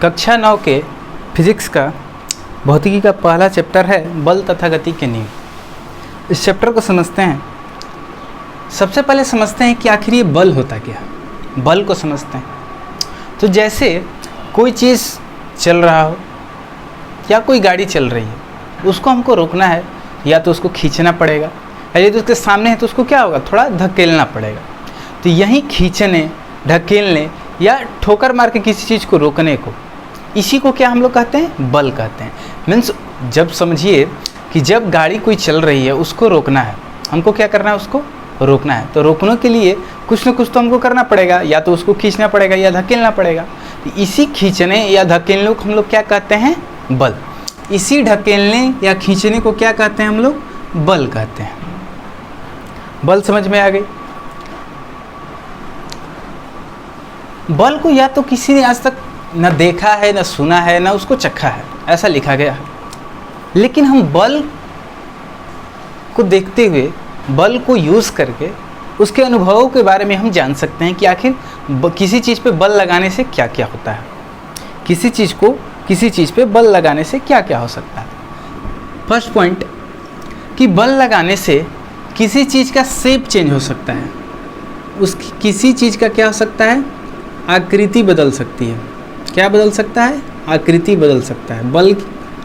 कक्षा 9 के फिजिक्स का भौतिकी का पहला चैप्टर है बल तथा गति के नियम। इस चैप्टर को समझते हैं। सबसे पहले समझते हैं कि आखिर ये बल होता क्या है। बल को समझते हैं तो जैसे कोई चीज़ चल रहा हो या कोई गाड़ी चल रही है, उसको हमको रोकना है या तो उसको खींचना पड़ेगा, या यदि उसके सामने है तो उसको क्या होगा, थोड़ा धकेलना पड़ेगा। तो यही खींचने, ढकेलने या ठोकर मार के किसी चीज़ को रोकने को, इसी को क्या हम लोग कहते हैं, बल कहते हैं। मीन्स जब समझिए कि जब गाड़ी कोई चल रही है उसको रोकना है, हमको क्या करना है, उसको रोकना है। तो रोकने के लिए कुछ न कुछ तो हमको करना पड़ेगा, या तो उसको खींचना पड़ेगा या धकेलना पड़ेगा। तो इसी खींचने या धकेलने को हम लोग क्या कहते हैं, बल। इसी ढकेलने या खींचने को क्या कहते हैं हम लोग, बल कहते हैं। बल समझ में आ गई। बल को या तो किसी ने आज तक न देखा है, न सुना है, न उसको चखा है, ऐसा लिखा गया है। लेकिन हम बल को देखते हुए, बल को यूज़ करके उसके अनुभवों के बारे में हम जान सकते हैं कि आखिर किसी चीज़ पे बल लगाने से क्या क्या होता है, किसी चीज़ को किसी चीज़ पे बल लगाने से क्या क्या हो सकता है। फर्स्ट पॉइंट कि बल लगाने से किसी चीज़ का शेप चेंज हो सकता है। उस किसी चीज़ का क्या हो सकता है, आकृति बदल सकती है। क्या बदल सकता है, आकृति बदल सकता है। बल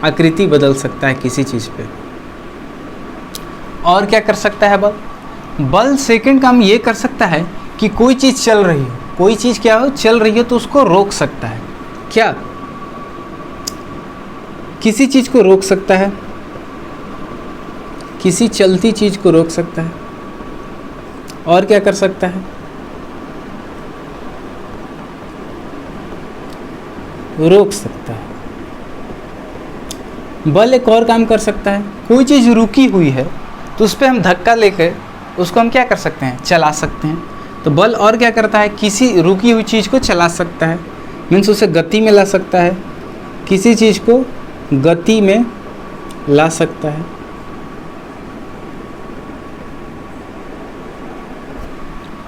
आकृति बदल सकता है किसी चीज़ पे। और क्या कर सकता है बल, बल सेकंड काम ये कर सकता है कि कोई चीज़ चल रही हो, कोई चीज़ क्या हो, चल रही हो तो उसको रोक सकता है। क्या, किसी चीज़ को रोक सकता है, किसी चलती चीज़ को रोक सकता है। और क्या कर सकता है, रोक सकता है। बल एक और काम कर सकता है, कोई चीज़ रुकी हुई है तो उस पर हम धक्का लेकर उसको हम क्या कर सकते हैं, चला सकते हैं। तो बल और क्या करता है, किसी रुकी हुई चीज़ को चला सकता है, मीन्स उसे गति में ला सकता है, किसी चीज़ को गति में ला सकता है।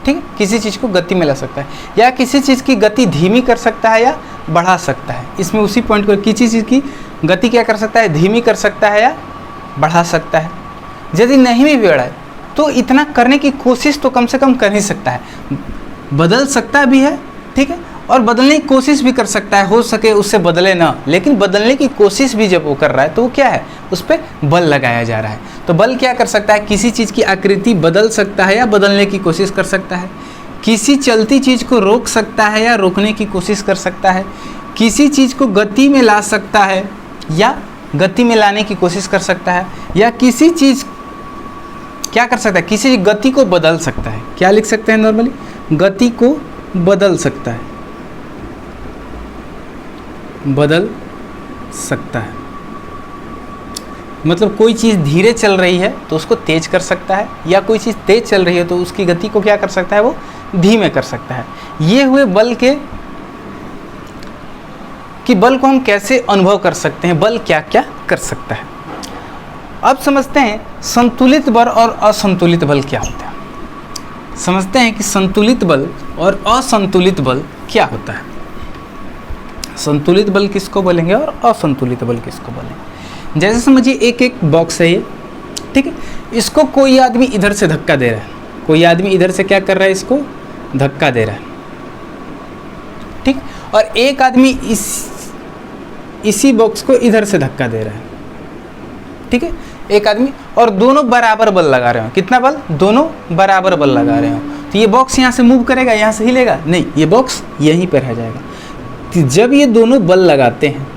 ठीक है, किसी चीज़ को गति में ला सकता है, या किसी चीज़ की गति धीमी कर सकता है या बढ़ा सकता है। इसमें उसी पॉइंट को, किसी चीज़ की गति क्या कर सकता है, धीमी कर सकता है या बढ़ा सकता है। यदि नहीं भी बढ़ाए तो इतना करने की कोशिश तो कम से कम कर ही सकता है, बदल सकता भी है, ठीक है, और बदलने की कोशिश भी कर सकता है। हो सके उससे बदले ना, लेकिन बदलने की कोशिश भी जब वो कर रहा है तो वो क्या है, उस पर बल लगाया जा रहा है। तो बल क्या कर सकता है, किसी चीज़ की आकृति बदल सकता है या बदलने की कोशिश कर सकता है, किसी चलती चीज़ को रोक सकता है या रोकने की कोशिश कर सकता है, किसी चीज़ को गति में ला सकता है या गति में लाने की कोशिश कर सकता है, या किसी चीज़ क्या कर सकता है, किसी गति को बदल सकता है। क्या लिख सकते हैं नॉर्मली, गति को बदल सकता है, बदल सकता है। मतलब कोई चीज़ धीरे चल रही है तो उसको तेज कर सकता है, या कोई चीज़ तेज चल रही है तो उसकी गति को क्या कर सकता है, वो धीमे कर सकता है। ये हुए बल के, कि बल को हम कैसे अनुभव कर सकते हैं, बल क्या क्या कर सकता है। अब समझते हैं संतुलित बल और असंतुलित बल क्या होता है। समझते हैं कि संतुलित बल और असंतुलित बल क्या होता है। संतुलित बल किसको बोलेंगे और असंतुलित बल किसको बोलेंगे। जैसे समझिए एक बॉक्स है ये, ठीक है, इसको कोई आदमी इधर से धक्का दे रहा है, कोई आदमी इधर से क्या कर रहा है, इसको धक्का दे रहा है, ठीक, और एक आदमी इसी बॉक्स को इधर से धक्का दे रहा है, ठीक है, एक आदमी, और दोनों बराबर बल लगा रहे हो। कितना बल, दोनों बराबर बल लगा रहे हो। तो ये बॉक्स यहाँ से मूव करेगा, यहाँ से हिलेगा नहीं, ये बॉक्स यहीं पर रह जाएगा। तो जब ये दोनों बल लगाते हैं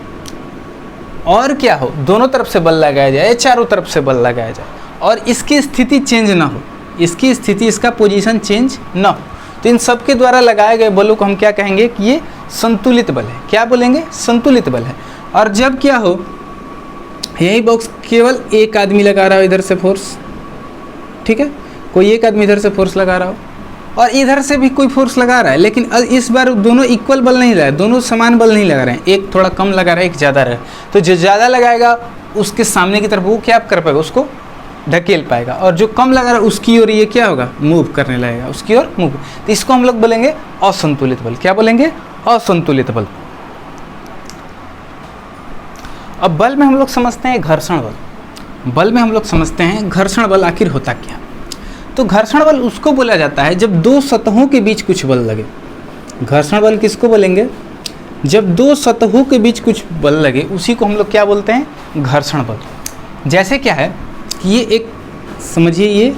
और क्या हो, दोनों तरफ से बल लगाया जाए, चारों तरफ से बल लगाया जाए, और इसकी स्थिति चेंज ना हो, इसकी स्थिति, इसका पोजीशन चेंज ना हो, तो इन सब के द्वारा लगाए गए बलों को हम क्या कहेंगे कि ये संतुलित बल है। क्या बोलेंगे, संतुलित बल है। और जब क्या हो, यही बॉक्स केवल एक आदमी लगा रहा हो इधर से फोर्स, ठीक है, कोई एक आदमी इधर से फोर्स लगा रहा हो और इधर से भी कोई फोर्स लगा रहा है, लेकिन इस बार दोनों इक्वल बल नहीं लगा, दोनों समान बल नहीं लगा रहे हैं, एक थोड़ा कम लगा रहा है, एक ज़्यादा रहा है। तो जो ज़्यादा लगाएगा उसके सामने की तरफ वो क्या कर पाएगा, उसको ढकेल पाएगा, और जो कम लगा रहा है उसकी ओर ये क्या होगा, मूव करने लगेगा, उसकी ओर मूव। तो इसको हम लोग बोलेंगे असंतुलित बल। क्या बोलेंगे, असंतुलित बल। अब बल में हम लोग समझते हैं घर्षण बल। बल में हम लोग समझते हैं घर्षण बल आखिर होता क्या। तो घर्षण बल उसको बोला जाता है जब दो सतहों के बीच कुछ बल लगे। घर्षण बल किसको बोलेंगे? जब दो सतहों के बीच कुछ बल लगे उसी को हम लोग क्या बोलते हैं? घर्षण बल। जैसे क्या है कि ये एक, समझिए ये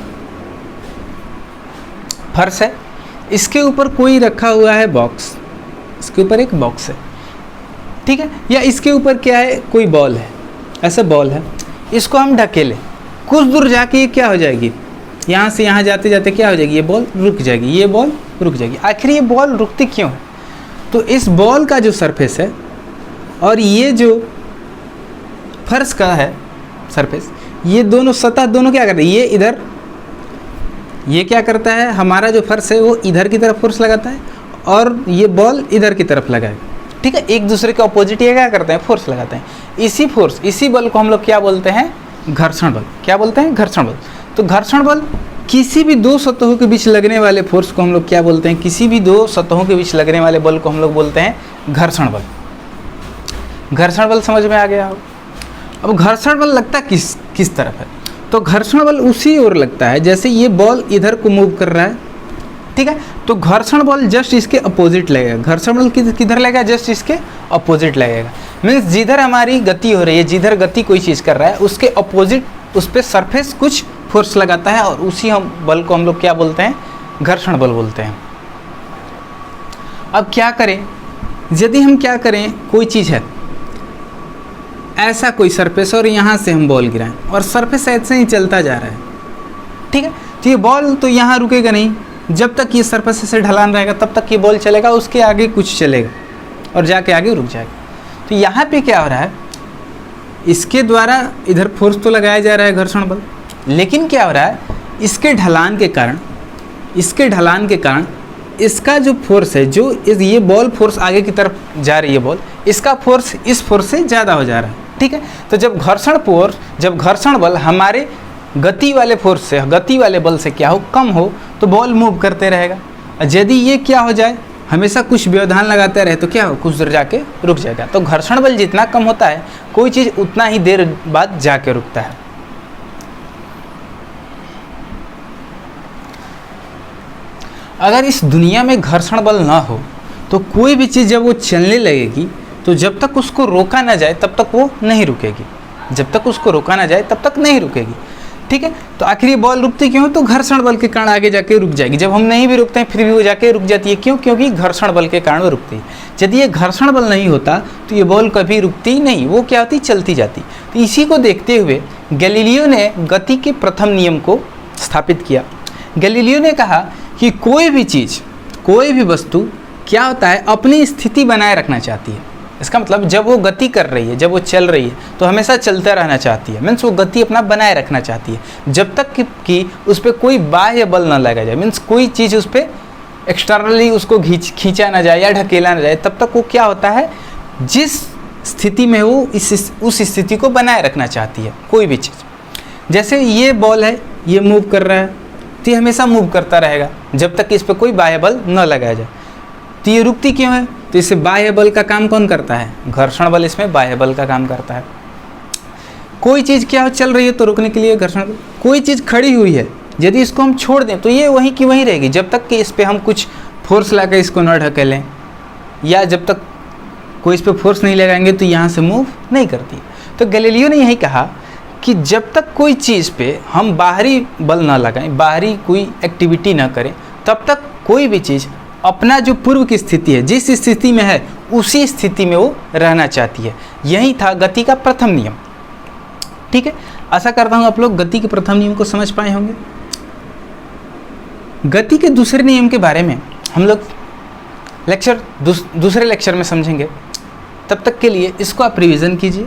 फर्श है, इसके ऊपर कोई रखा हुआ है बॉक्स, इसके ऊपर एक बॉक्स है, ठीक है, या इसके ऊपर क्या है, कोई बॉल है, ऐसा बॉल है, इसको हम ढकेले, कुछ दूर जाके ये क्या हो जाएगी, यहाँ से यहाँ जाते जाते क्या हो जाएगी, ये बॉल रुक जाएगी, ये बॉल रुक जाएगी। आखिर ये बॉल रुकती क्यों है? तो इस बॉल का जो सरफेस है और ये जो फर्श का है सरफेस, ये दोनों सतह दोनों क्या कर रहे हैं, ये इधर, ये क्या करता है, हमारा जो फर्श है वो इधर की तरफ फोर्स लगाता है और ये बॉल इधर की तरफ लगाएगा, ठीक है, एक दूसरे के अपोजिट ये क्या करते हैं, फोर्स लगाते हैं। इसी फोर्स, इसी बल को हम लोग क्या बोलते हैं? घर्षण बल। क्या बोलते हैं? घर्षण बल। तो घर्षण बल किसी भी दो सतहों के बीच लगने वाले फोर्स को हम लोग क्या बोलते हैं? किसी भी दो सतहों के बीच लगने वाले बल को हम लोग बोलते हैं घर्षण बल। घर्षण बल समझ में आ गया? अब घर्षण बल लगता किस तरफ है? तो घर्षण बल उसी ओर लगता है जैसे ये बॉल इधर को मूव कर रहा है, ठीक है, तो घर्षण बल जस्ट इसके अपोजिट लगेगा। घर्षण बल किधर लगेगा? जस्ट इसके अपोजिट लगेगा। मीन्स जिधर हमारी गति हो रही है, जिधर गति कोई चीज़ कर रहा है उसके अपोजिट उस पर सरफेस कुछ फोर्स लगाता है और उसी हम बल को हम लोग क्या बोलते हैं? घर्षण बल बोलते हैं। अब क्या करें, यदि हम क्या करें, कोई चीज़ है ऐसा कोई सरफेस और यहाँ से हम बॉल गिराएं और सरफेस ऐसे ही चलता जा रहा है, ठीक है, तो ये बॉल तो यहाँ रुकेगा नहीं, जब तक ये सरफेस से ढलान रहेगा तब तक ये बॉल चलेगा, उसके आगे कुछ चलेगा और जाके आगे रुक जाएगा। तो यहाँ पे क्या हो रहा है, इसके द्वारा इधर फोर्स तो लगाया जा रहा है घर्षण बल, लेकिन क्या हो रहा है, इसके ढलान के कारण इसका जो फोर्स है, जो ये बॉल फोर्स आगे की तरफ जा रही है बॉल, इसका फोर्स इस फोर्स से ज़्यादा हो जा रहा है, ठीक है। तो जब घर्षण बल हमारे गति वाले फोर्स से, गति वाले बल से क्या हो, कम हो, तो बॉल मूव करते रहेगा। यदि ये क्या हो जाए, हमेशा कुछ व्यवधान लगाते रहे तो क्या हो, कुछ देर जाके रुक जाएगा। तो घर्षण बल जितना कम होता है कोई चीज़ उतना ही देर बाद जाके रुकता है। अगर इस दुनिया में घर्षण बल ना हो तो कोई भी चीज़ जब वो चलने लगेगी तो जब तक उसको रोका ना जाए तब तक वो नहीं रुकेगी, जब तक उसको रोका ना जाए तब तक नहीं रुकेगी, ठीक है। तो आखिर ये बॉल रुकती क्यों? तो घर्षण बल के कारण आगे जाके रुक जाएगी। जब हम नहीं भी रुकते हैं फिर भी वो जाके रुक जाती है, क्यों? क्योंकि घर्षण बल के कारण वो रुकती है। यदि ये घर्षण बल नहीं होता तो ये बॉल कभी रुकती नहीं, वो क्या होती, चलती जाती। तो इसी को देखते हुए गैलीलियो ने गति के प्रथम नियम को स्थापित किया। गैलीलियो ने कहा कि कोई भी चीज़, कोई भी वस्तु क्या होता है, अपनी स्थिति बनाए रखना चाहती है। इसका मतलब जब वो गति कर रही है, जब वो चल रही है तो हमेशा चलता रहना चाहती है, मीन्स वो गति अपना बनाए रखना चाहती है जब तक कि उस पर कोई बाह्य बल ना लगा जाए, मीन्स कोई चीज़ उस पर एक्सटर्नली उसको खींचा ना जाए या ढकेला ना जाए, तब तक वो क्या होता है, जिस स्थिति में वो उस स्थिति को बनाए रखना चाहती है कोई भी चीज़। जैसे ये बॉल है, ये मूव कर रहा है तो ये हमेशा मूव करता रहेगा जब तक कि इस पर कोई बाह्य बल न लगाया जाए। तो ये रुकती क्यों है? तो इससे बाह्य बल का काम कौन करता है? घर्षण बल इसमें बाह्य बल का काम करता है। कोई चीज़ क्या हो, चल रही है तो रुकने के लिए घर्षण बल। कोई चीज़ खड़ी हुई है, यदि इसको हम छोड़ दें तो ये वहीं की वहीं रहेगी जब तक कि इस पर हम कुछ फोर्स लगा के इसको न ढकेलें, या जब तक कोई इस पर फोर्स नहीं लगाएंगे तो यहाँ से मूव नहीं करती। तो गैलीलियो ने यही कहा कि जब तक कोई चीज़ पे हम बाहरी बल ना लगाएं, बाहरी कोई एक्टिविटी ना करें, तब तक कोई भी चीज़ अपना जो पूर्व की स्थिति है, जिस स्थिति में है उसी स्थिति में वो रहना चाहती है। यही था गति का प्रथम नियम, ठीक है। आशा करता हूँ आप लोग गति के प्रथम नियम को समझ पाए होंगे। गति के दूसरे नियम के बारे में हम लोग दूसरे लेक्चर में समझेंगे। तब तक के लिए इसको आप रिवीजन कीजिए।